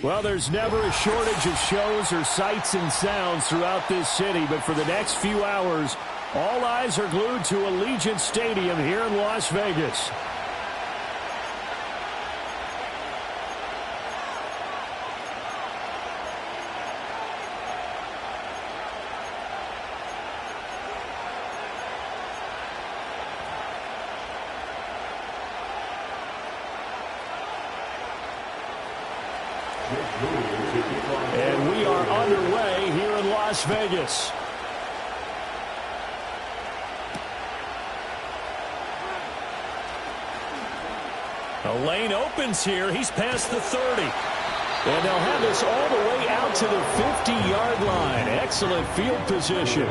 Well, there's never a shortage of shows or sights and sounds throughout this city, but for the next few hours, all eyes are glued to Allegiant Stadium here in Las Vegas. And we are underway here in Las Vegas. The lane opens here. He's past the 30. And they'll have this all the way out to the 50-yard line. Excellent field position.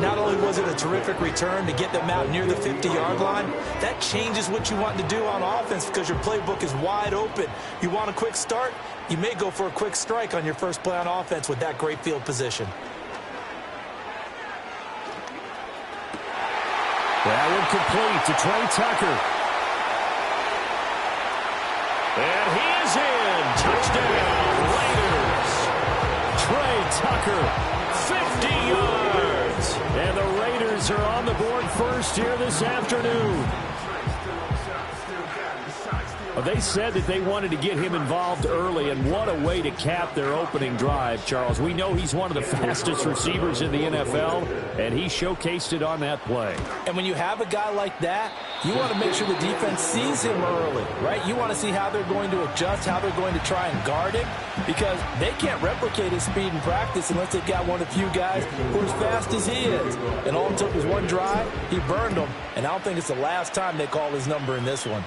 Not only was it a terrific return to get them out near the 50-yard line, that changes what you want to do on offense because your playbook is wide open. You want a quick start, you may go for a quick strike on your first play on offense with that great field position. That one complete to Trey Tucker. And he is in. Touchdown, Raiders. Trey Tucker, 50 yards. And the Raiders are on the board first here this afternoon. Well, they said that they wanted to get him involved early, and what a way to cap their opening drive, Charles. We know he's one of the fastest receivers in the NFL, and he showcased it on that play. And when you have a guy like that, you want to make sure the defense sees him early, right? You want to see how they're going to adjust, how they're going to try and guard him, because they can't replicate his speed in practice unless they've got one of the few guys who are as fast as he is. And all it took was one drive, he burned them, and I don't think it's the last time they call his number in this one.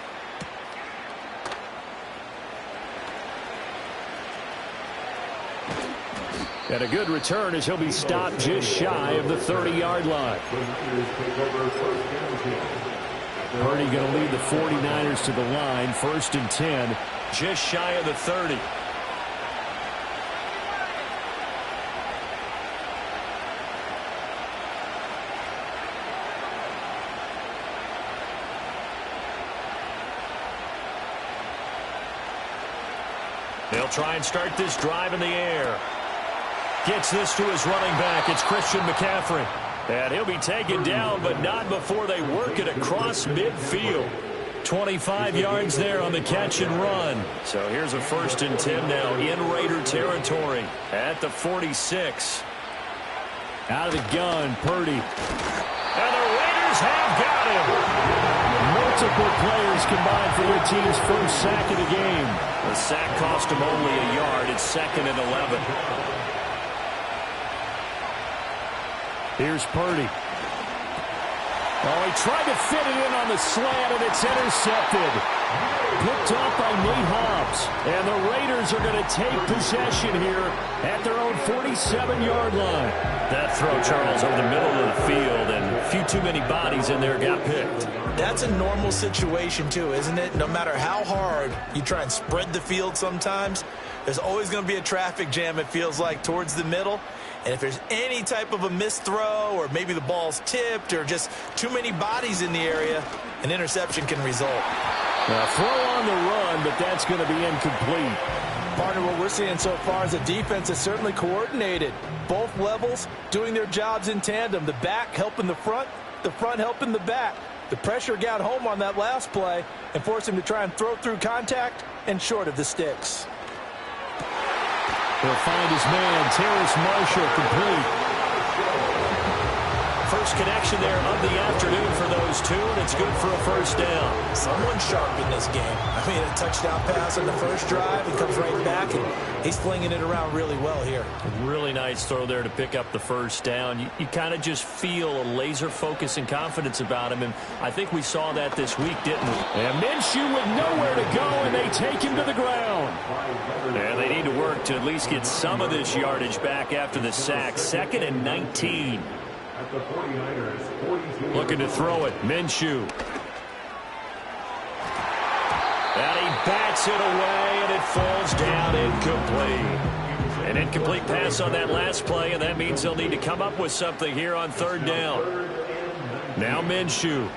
And a good return as he'll be stopped just shy of the 30-yard line. Purdy going to lead the 49ers to the line, 1st and 10, just shy of the 30. They'll try and start this drive in the air. Gets this to his running back. It's Christian McCaffrey. And he'll be taken down, but not before they work it across midfield. 25 yards there on the catch and run. So here's a 1st and 10 now in Raider territory at the 46. Out of the gun, Purdy. And the Raiders have got him. Multiple players combined for their team's first sack of the game. The sack cost him only a yard. It's 2nd and 11. Here's Purdy. Oh, he tried to fit it in on the slant, and it's intercepted. Picked off by Nate Hobbs. And the Raiders are going to take possession here at their own 47-yard line. That throw, Charles, over the middle of the field, and a few too many bodies in there got picked. That's a normal situation, too, isn't it? No matter how hard you try and spread the field sometimes, there's always going to be a traffic jam, it feels like, towards the middle. And if there's any type of a missed throw or maybe the ball's tipped or just too many bodies in the area, an interception can result. Now, throw on the run, but that's going to be incomplete. Partner, what we're seeing so far is the defense is certainly coordinated. Both levels doing their jobs in tandem. The back helping the front helping the back. The pressure got home on that last play and forced him to try and throw through contact and short of the sticks. He'll find his man, Terrace Marshall, complete. First connection there of the afternoon for those two, and it's good for a 1st down. Someone sharp in this game. I mean, a touchdown pass on the first drive, and comes right back, and he's flinging it around really well here. A really nice throw there to pick up the 1st down. You kind of just feel a laser focus and confidence about him, and I think we saw that this week, didn't we? And Minshew with nowhere to go, and they take him to the ground. And they need to work to at least get some of this yardage back after the sack. 2nd and 19. Looking to throw it, Minshew. And he bats it away, and it falls down incomplete. An incomplete pass on that last play, and that means they'll need to come up with something here on 3rd down. Now Minshew.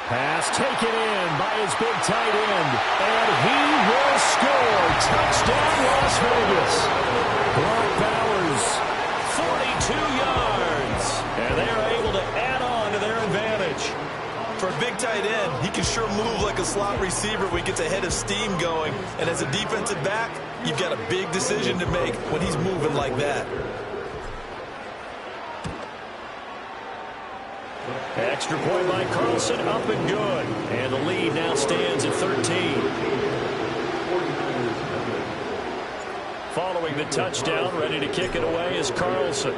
Pass taken in by his big tight end. And he will score. Touchdown, Las Vegas. Brock Bowers, 42 yards. And they are able to add on to their advantage. For a big tight end, he can sure move like a slot receiver when he gets a head of steam going. And as a defensive back, you've got a big decision to make when he's moving like that. Extra point by Carlson, up and good. And the lead now stands at 13. Following the touchdown, ready to kick it away is Carlson.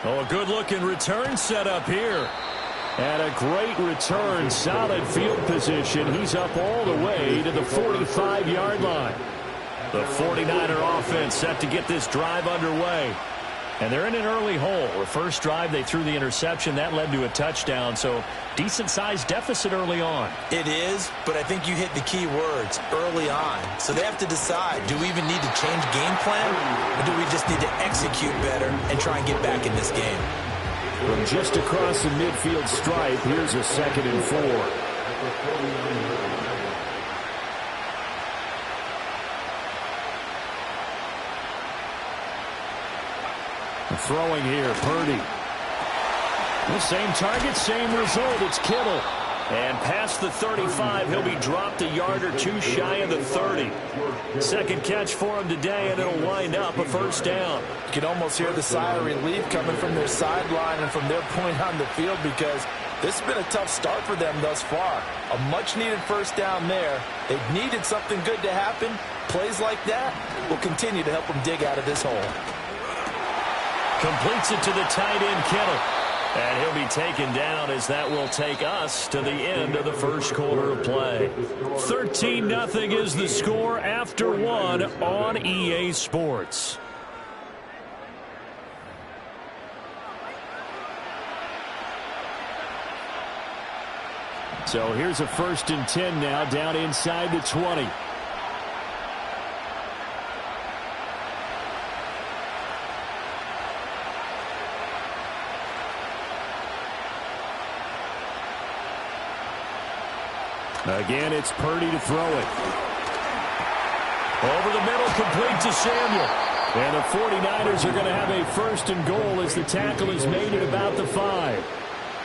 Oh, a good-looking return set up here. And a great return, solid field position. He's up all the way to the 45-yard line. The 49er offense set to get this drive underway. And they're in an early hole. The first drive, they threw the interception. That led to a touchdown, so decent-sized deficit early on. It is, but I think you hit the key words, early on. So they have to decide, do we even need to change game plan, or do we just need to execute better and try and get back in this game? From just across the midfield stripe, here's a 2nd and 4. Throwing here, Purdy. The same target, same result. It's Kittle. And past the 35, he'll be dropped a yard or two shy of the 30. Second catch for him today, and it'll wind up a first down. You can almost hear the sigh of relief coming from their sideline and from their point on the field, because this has been a tough start for them thus far. A much-needed first down there. They've needed something good to happen. Plays like that will continue to help them dig out of this hole. Completes it to the tight end, Kittle. And he'll be taken down as that will take us to the end of the first quarter of play. 13-0 is the score after one on EA Sports. So here's a 1st and 10 now, down inside the 20. Again, it's Purdy to throw it. Over the middle, complete to Samuel. And the 49ers are going to have a 1st and goal as the tackle is made at about the 5.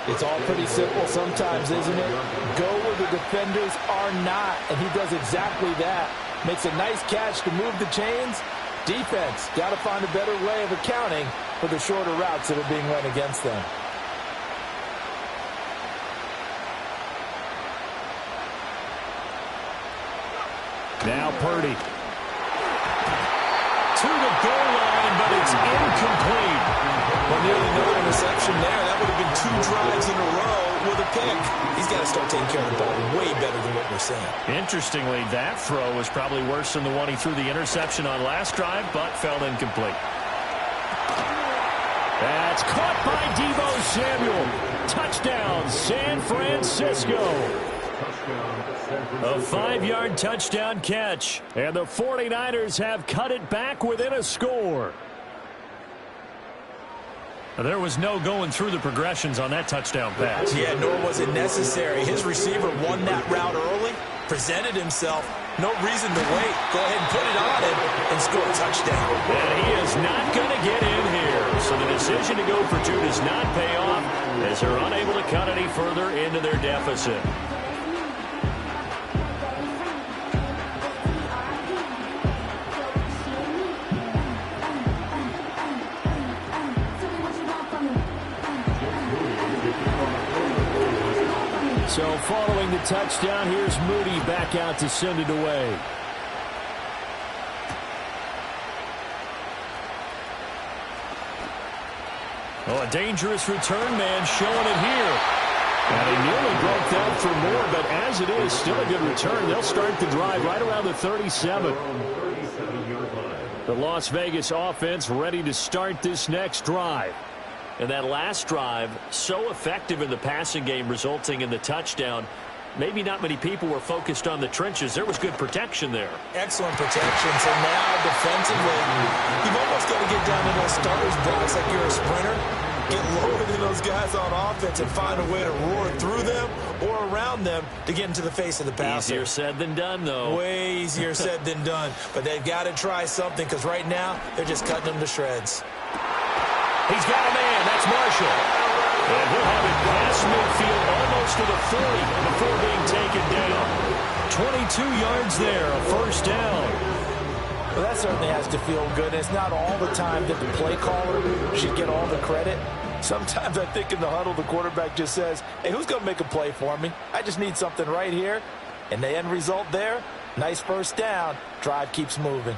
It's all pretty simple sometimes, isn't it? Go where the defenders are not, and he does exactly that. Makes a nice catch to move the chains. Defense, got to find a better way of accounting for the shorter routes that are being run against them. Now Purdy. To the goal line, but it's incomplete. Well, nearly no interception there. That would have been 2 drives in a row with a pick. He's got to start taking care of the ball way better than what we're seeing. Interestingly, that throw was probably worse than the one he threw the interception on last drive, but fell incomplete. That's caught by Deebo Samuel. Touchdown, San Francisco. A 5-yard touchdown catch, and the 49ers have cut it back within a score. There was no going through the progressions on that touchdown pass. Yeah, nor was it necessary. His receiver won that route early, presented himself. No reason to wait. Go ahead and put it on him and score a touchdown. And he is not going to get in here. So the decision to go for 2 does not pay off as they're unable to cut any further into their deficit. So following the touchdown, here's Moody back out to send it away. Oh, a dangerous return man showing it here. And he nearly broke that for more, but as it is, still a good return. They'll start the drive right around the 37. The Las Vegas offense ready to start this next drive. And that last drive, so effective in the passing game, resulting in the touchdown. maybe not many people were focused on the trenches. There was good protection there. Excellent protection. So now defensively, you've almost got to get down to those starters blocks like you're a sprinter. Get lower than those guys on offense and find a way to roar through them or around them to get into the face of the passer. Easier said than done, though. Way easier said than done. But they've got to try something because right now they're just cutting them to shreds. He's got a man. That's Marshall. And he'll have it past midfield almost to the 40 before being taken down. 22 yards there, a first down. Well, that certainly has to feel good. It's not all the time that the play caller should get all the credit. Sometimes I think in the huddle, the quarterback just says, hey, who's going to make a play for me? I just need something right here. And the end result there, nice first down. Drive keeps moving.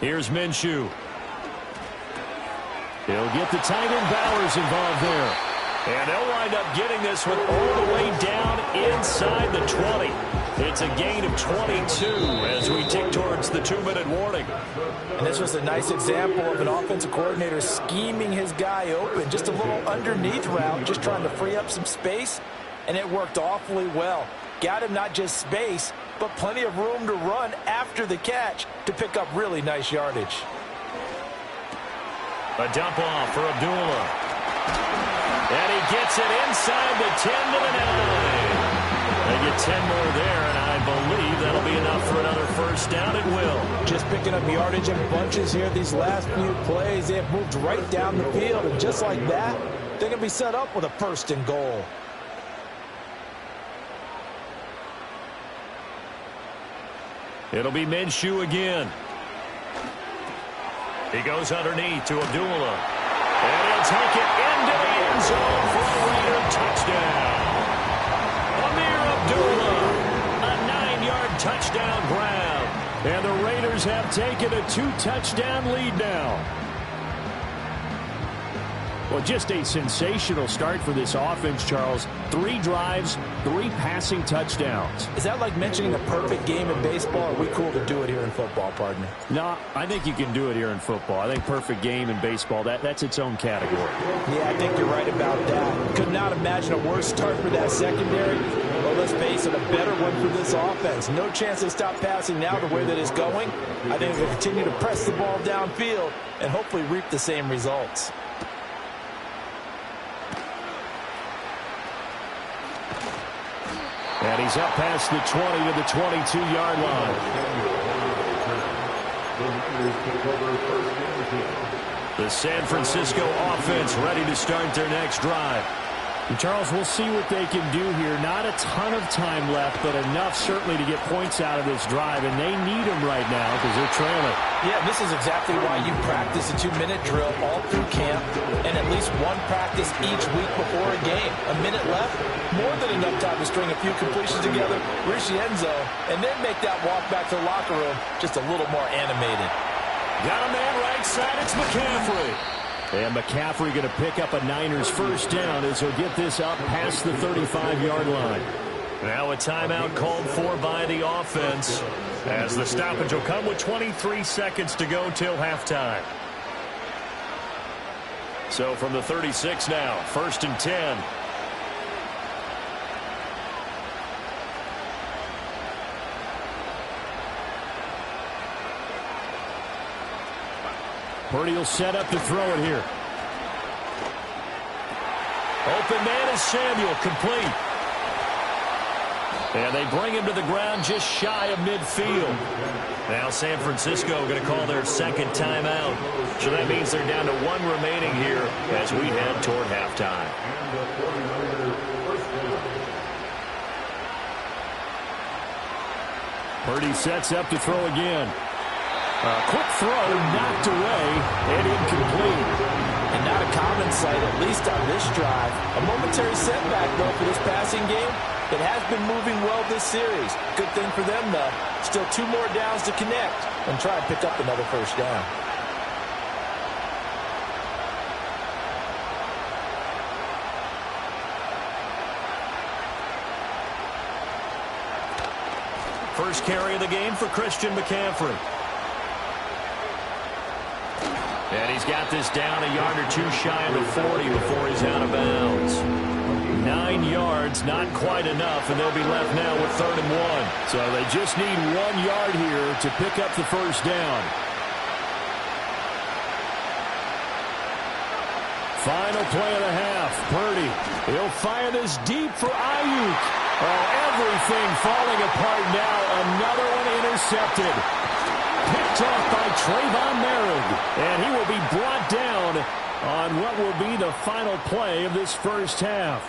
Here's Minshew. He'll get the tight end Bowers involved there. And they'll wind up getting this one all the way down inside the 20. It's a gain of 22 as we tick towards the 2-minute warning. And this was a nice example of an offensive coordinator scheming his guy open. Just a little underneath route, just trying to free up some space. And it worked awfully well. Got him not just space, but plenty of room to run after the catch to pick up really nice yardage. A dump off for Abdullah. And he gets it inside the 10 to the 9. They get 10 more there, and I believe that'll be enough for another first down. It will. Just picking up yardage in bunches here these last few plays. They have moved right down the field, and just like that, they're going to be set up with a first and goal. It'll be Minshew again. He goes underneath to Abdullah. And he'll take it into the end zone for a Raider touchdown. Amir Abdullah, a 9-yard touchdown grab. And the Raiders have taken a 2-touchdown lead now. Well, just a sensational start for this offense, Charles. 3 drives, 3 passing touchdowns. Is that like mentioning a perfect game in baseball? Or are we cool to do it here in football, partner? No, I think you can do it here in football. I think perfect game in baseball, that's its own category. Yeah, I think you're right about that. Could not imagine a worse start for that secondary. Well, let's face it, a better one for this offense. No chance to stop passing now the way that it's going. I think they'll continue to press the ball downfield and hopefully reap the same results. And he's up past the 20 to the 22-yard line. The San Francisco offense ready to start their next drive. And Charles, we'll see what they can do here. Not a ton of time left, but enough certainly to get points out of this drive, and they need them right now because they're trailing. Yeah, this is exactly why you practice a 2-minute drill all through camp and at least one practice each week before a game. A minute left, more than enough time to string a few completions together, reach the end zone, and then make that walk back to the locker room just a little more animated. Got a man right side, it's McCaffrey. And McCaffrey going to pick up a Niners first down as he'll get this up past the 35-yard line. Now a timeout called for by the offense as the stoppage will come with 23 seconds to go till halftime. So from the 36 now, 1st and 10. Purdy will set up to throw it here. Open man is Samuel, complete. And they bring him to the ground just shy of midfield. Now San Francisco going to call their second timeout. So that means they're down to 1 remaining here as we head toward halftime. Purdy sets up to throw again. A quick throw knocked away and incomplete. And not a common sight, at least on this drive. A momentary setback, though, for this passing game. It has been moving well this series. Good thing for them, though. Still 2 more downs to connect and try and pick up another first down. First carry of the game for Christian McCaffrey. And he's got this down a yard or two shy of the 40 before he's out of bounds. 9 yards, not quite enough, and they'll be left now with 3rd and 1. So they just need 1 yard here to pick up the first down. Final play of the half. Purdy, he'll fire this deep for Ayuk. Oh, everything falling apart now. Another one intercepted. Picked off by Trayvon Merrick, and he will be brought down on what will be the final play of this first half.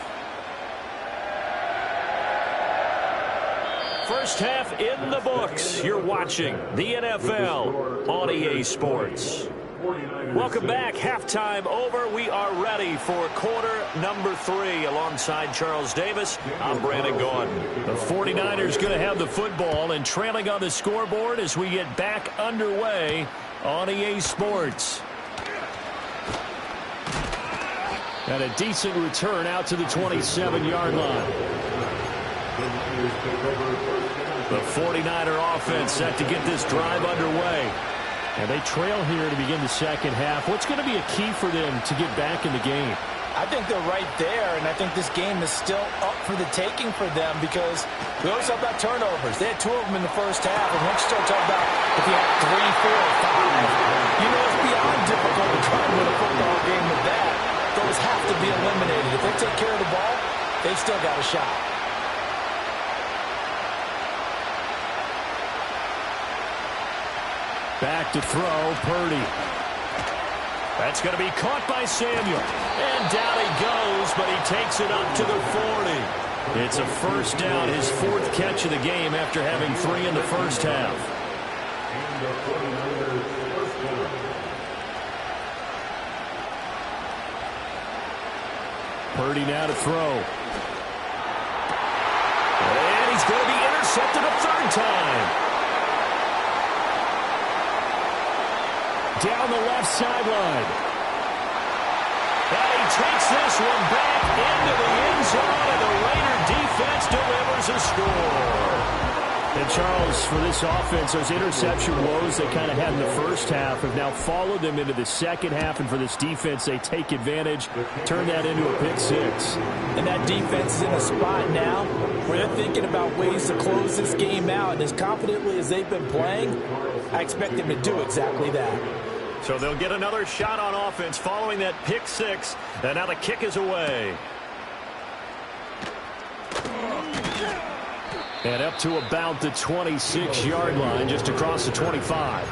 First half in the books. You're watching the NFL on EA Sports. Welcome back. Halftime over. We are ready for quarter number 3. Alongside Charles Davis, I'm Brandon Gordon. The 49ers going to have the football and trailing on the scoreboard as we get back underway on EA Sports. And a decent return out to the 27-yard line. The 49er offense set to get this drive underway. And they trail here to begin the second half. What's going to be a key for them to get back in the game? I think they're right there, and I think this game is still up for the taking for them because we always talk about turnovers. They had 2 of them in the first half, and once you start talking about if you have 3, 4, 5, you know it's beyond difficult to try and win a football game with that. Those have to be eliminated. If they take care of the ball, they've still got a shot. Back to throw, Purdy. That's going to be caught by Samuel. And down he goes, but he takes it up to the 40. It's a first down, his 4th catch of the game after having 3 in the first half. Purdy now to throw. And he's going to be intercepted a 3rd time. Down the left sideline. And he takes this one back into the end zone, and the Raider defense delivers a score. And Charles, for this offense, those interception woes they kind of had in the first half have now followed them into the second half, and for this defense, they take advantage, turn that into a pick 6. And that defense is in a spot now where they're thinking about ways to close this game out, and as confidently as they've been playing, I expect them to do exactly that. So they'll get another shot on offense following that pick 6. And now the kick is away. And up to about the 26-yard line, just across the 25.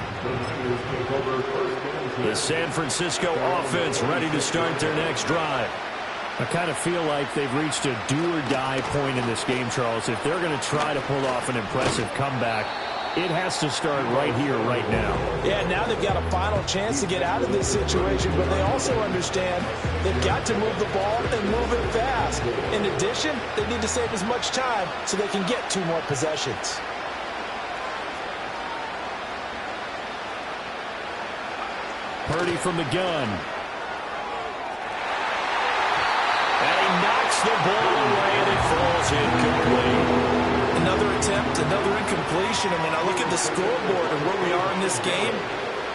The San Francisco offense ready to start their next drive. I kind of feel like they've reached a do-or-die point in this game, Charles. If they're going to try to pull off an impressive comeback, it has to start right here, right now. Yeah, now they've got a final chance to get out of this situation, but they also understand they've got to move the ball and move it fast. In addition, they need to save as much time so they can get 2 more possessions. Purdy from the gun. And he knocks the ball away, and it falls incomplete. Another attempt, another incompletion, and when I look at the scoreboard and where we are in this game,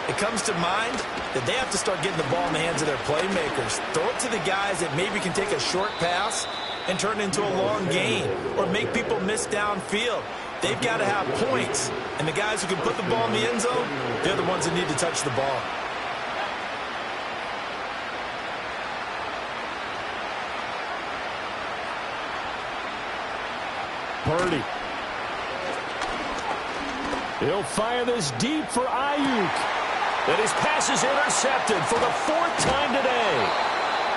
it comes to mind that they have to start getting the ball in the hands of their playmakers. Throw it to the guys that maybe can take a short pass and turn it into a long gain or make people miss downfield. They've got to have points, and the guys who can put the ball in the end zone, they're the ones that need to touch the ball. Purdy. He'll fire this deep for Ayuk. And his pass is intercepted for the 4th time today.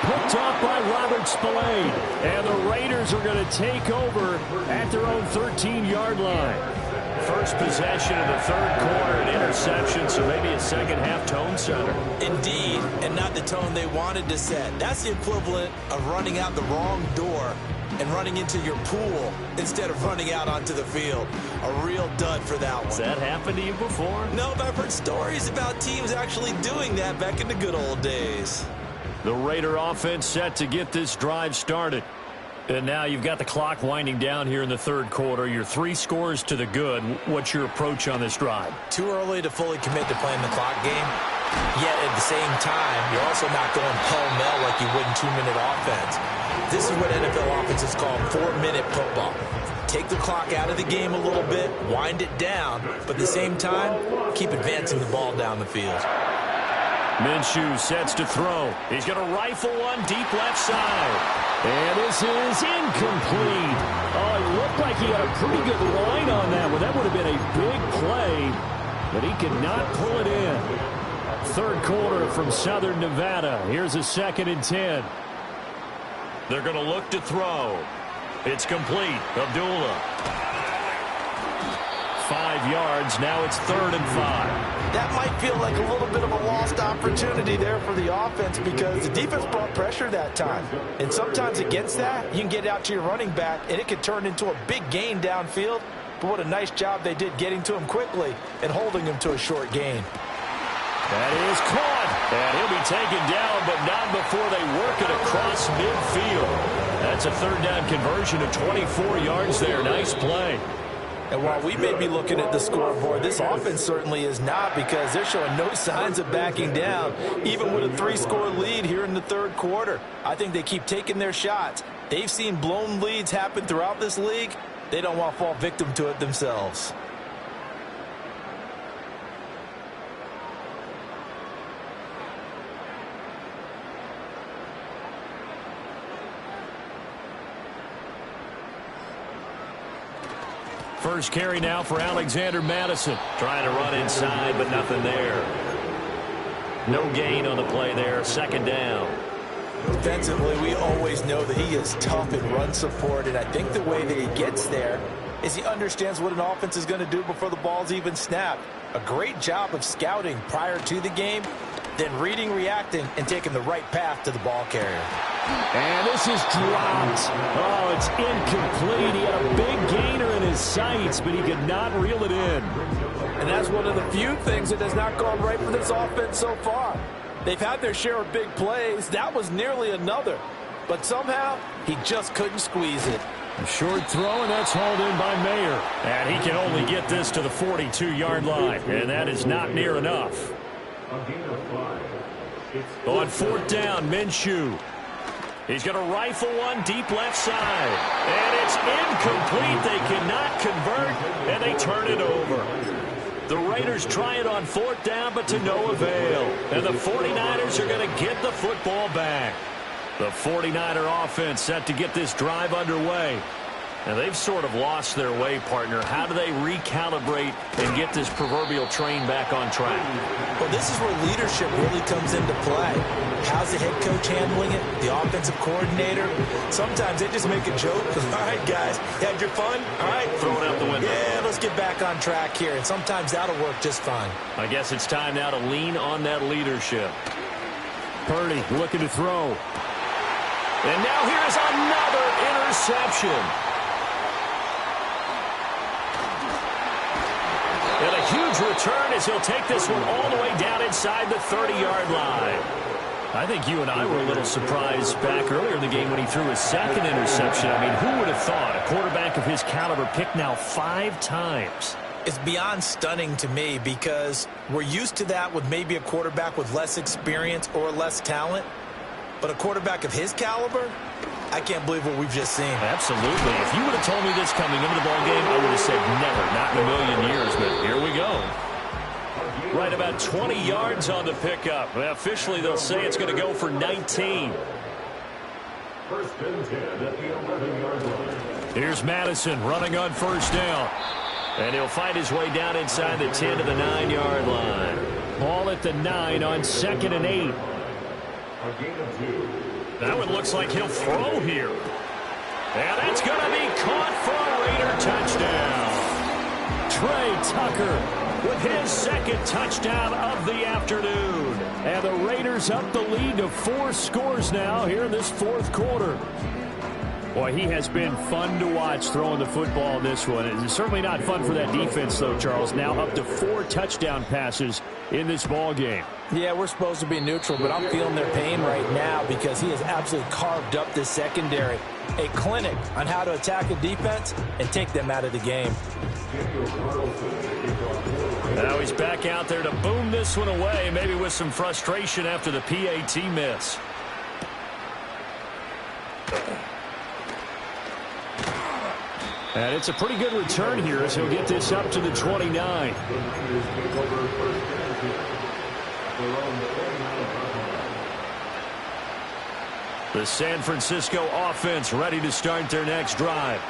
Picked off by Robert Spillane. And the Raiders are going to take over at their own 13-yard line. First possession of the 3rd quarter, an interception, so maybe a second-half tone setter. Indeed, and not the tone they wanted to set. That's the equivalent of running out the wrong door and running into your pool instead of running out onto the field. A real dud for that one. Has that happened to you before? No, but I've heard stories about teams actually doing that back in the good old days. The Raider offense set to get this drive started. And now you've got the clock winding down here in the 3rd quarter. You're 3 scores to the good. What's your approach on this drive? Too early to fully commit to playing the clock game. Yet at the same time, you're also not going pell-mell like you would in 2-minute offense. This is what NFL offenses call 4-minute football. Take the clock out of the game a little bit, wind it down, but at the same time, keep advancing the ball down the field. Minshew sets to throw. He's going to rifle one deep left side. And this is incomplete. Oh, it looked like he had a pretty good line on that one. That would have been a big play, but he could not pull it in. Third quarter from Southern Nevada. Here's a 2nd and 10. They're going to look to throw. It's complete. Abdullah. 5 yards. Now it's 3rd and 5. That might feel like a little bit of a lost opportunity there for the offense because the defense brought pressure that time. And sometimes against that, you can get out to your running back, and it could turn into a big gain downfield. But what a nice job they did getting to him quickly and holding him to a short gain. That is caught. And he'll be taken down, but not before they work it across midfield. That's a 3rd down conversion of 24 yards there. Nice play. And while we may be looking at the scoreboard, this offense certainly is not because they're showing no signs of backing down, even with a 3-score lead here in the 3rd quarter. I think they keep taking their shots. They've seen blown leads happen throughout this league. They don't want to fall victim to it themselves. First carry now for Alexander Madison. Trying to run inside, but nothing there. No gain on the play there. 2nd down. Defensively, we always know that he is tough in run support, and I think the way that he gets there is he understands what an offense is going to do before the ball's even snapped. A great job of scouting prior to the game, then reading, reacting, and taking the right path to the ball carrier. And this is dropped. Oh, it's incomplete. He had a big gainer in his sights, but he could not reel it in. And that's one of the few things that has not gone right for this offense so far. They've had their share of big plays. That was nearly another. But somehow, he just couldn't squeeze it. A short throw, and that's hauled in by Mayer. And he can only get this to the 42-yard line, and that is not near enough. On 4th down, Minshew. He's going to rifle one deep left side. And it's incomplete. They cannot convert, and they turn it over. The Raiders try it on 4th down, but to no avail. And the 49ers are going to get the football back. The 49er offense set to get this drive underway. And they've sort of lost their way, partner. How do they recalibrate and get this proverbial train back on track? Well, this is where leadership really comes into play. How's the head coach handling it? The offensive coordinator? Sometimes they just make a joke. All right, guys, had your fun? All right. Throw it out the window. Yeah, let's get back on track here. And sometimes that'll work just fine. I guess it's time now to lean on that leadership. Purdy looking to throw. And now here's another interception. And a huge return as he'll take this one all the way down inside the 30-yard line. I think you and I were a little surprised back earlier in the game when he threw his 2nd interception. I mean, who would have thought a quarterback of his caliber picked now 5 times? It's beyond stunning to me because we're used to that with maybe a quarterback with less experience or less talent. But a quarterback of his caliber, I can't believe what we've just seen. Absolutely. If you would have told me this coming into the ballgame, I would have said never, not in a million years. But here we go. Right about 20 yards on the pickup. Well, officially, they'll say it's going to go for 19. First and 10 at the 11-yard line. Here's Madison running on 1st down. And he'll find his way down inside the 10 to the 9-yard line. Ball at the 9 on 2nd and 8. A gain of 2. That one looks like he'll throw here. And that's going to be caught for a Raider touchdown. Trey Tucker with his 2nd touchdown of the afternoon. And the Raiders up the lead to 4 scores now here in this 4th quarter. Boy, he has been fun to watch throwing the football in this one. It's certainly not fun for that defense, though, Charles. Now up to 4 touchdown passes in this ball game. Yeah, we're supposed to be neutral, but I'm feeling their pain right now because he has absolutely carved up this secondary. A clinic on how to attack a defense and take them out of the game. Now he's back out there to boom this one away, maybe with some frustration after the PAT miss. And it's a pretty good return here as he'll get this up to the 29. The San Francisco offense ready to start their next drive.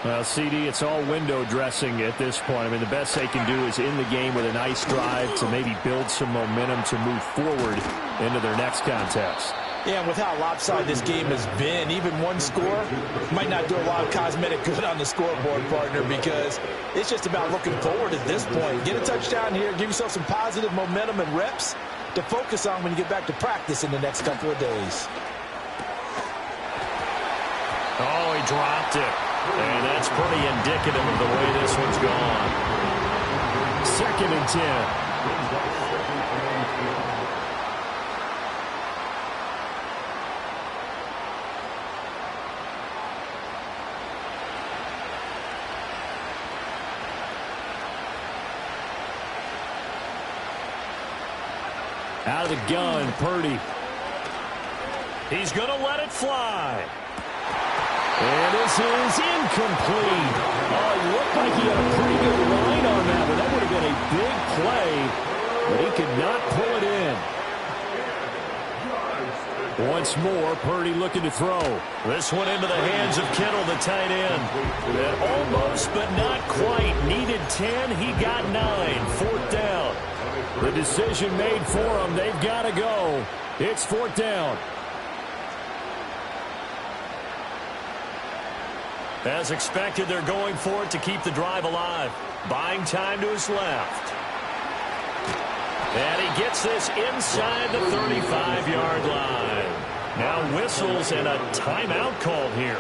Well, CD, it's all window dressing at this point. I mean, the best they can do is in the game with a nice drive to maybe build some momentum to move forward into their next contest. Yeah, with how lopsided this game has been, even one score might not do a lot of cosmetic good on the scoreboard, partner, because it's just about looking forward at this point. Get a touchdown here, give yourself some positive momentum and reps to focus on when you get back to practice in the next couple of days. Oh, he dropped it. And that's pretty indicative of the way this one's gone. 2nd and 10. Out of the gun, Purdy. He's going to let it fly. And this is incomplete. Oh, it looked like he had a pretty good line on that, but that would have been a big play, but he could not pull it in. Once more, Purdy looking to throw. This one into the hands of Kittle, the tight end. And almost, but not quite. Needed 10, he got 9. 4th down. The decision made for them. They've got to go. It's 4th down. As expected, they're going for it to keep the drive alive. Buying time to his left. And he gets this inside the 35-yard line. Now whistles and a timeout called here.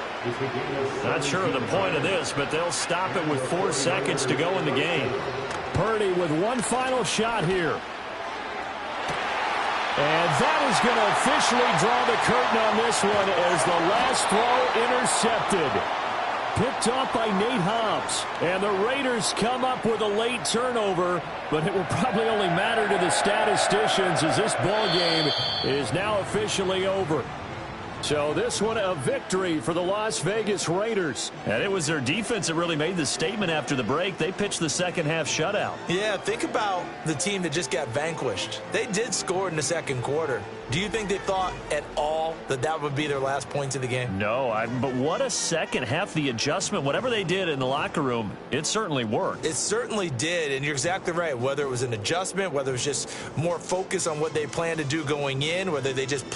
Not sure of the point of this, but they'll stop it with 4 seconds to go in the game. Purdy with one final shot here. And that is going to officially draw the curtain on this one as the last throw intercepted. Picked off by Nate Hobbs. And the Raiders come up with a late turnover, but it will probably only matter to the statisticians as this ball game is now officially over. So this one a victory for the Las Vegas Raiders. And it was their defense that really made the statement after the break. They pitched the second half shutout. Yeah, think about the team that just got vanquished. They did score in the second quarter. Do you think they thought at all that that would be their last points of the game? No, but what a second half. The adjustment, whatever they did in the locker room, it certainly worked. It certainly did, and you're exactly right. Whether it was an adjustment, whether it was just more focus on what they planned to do going in, whether they just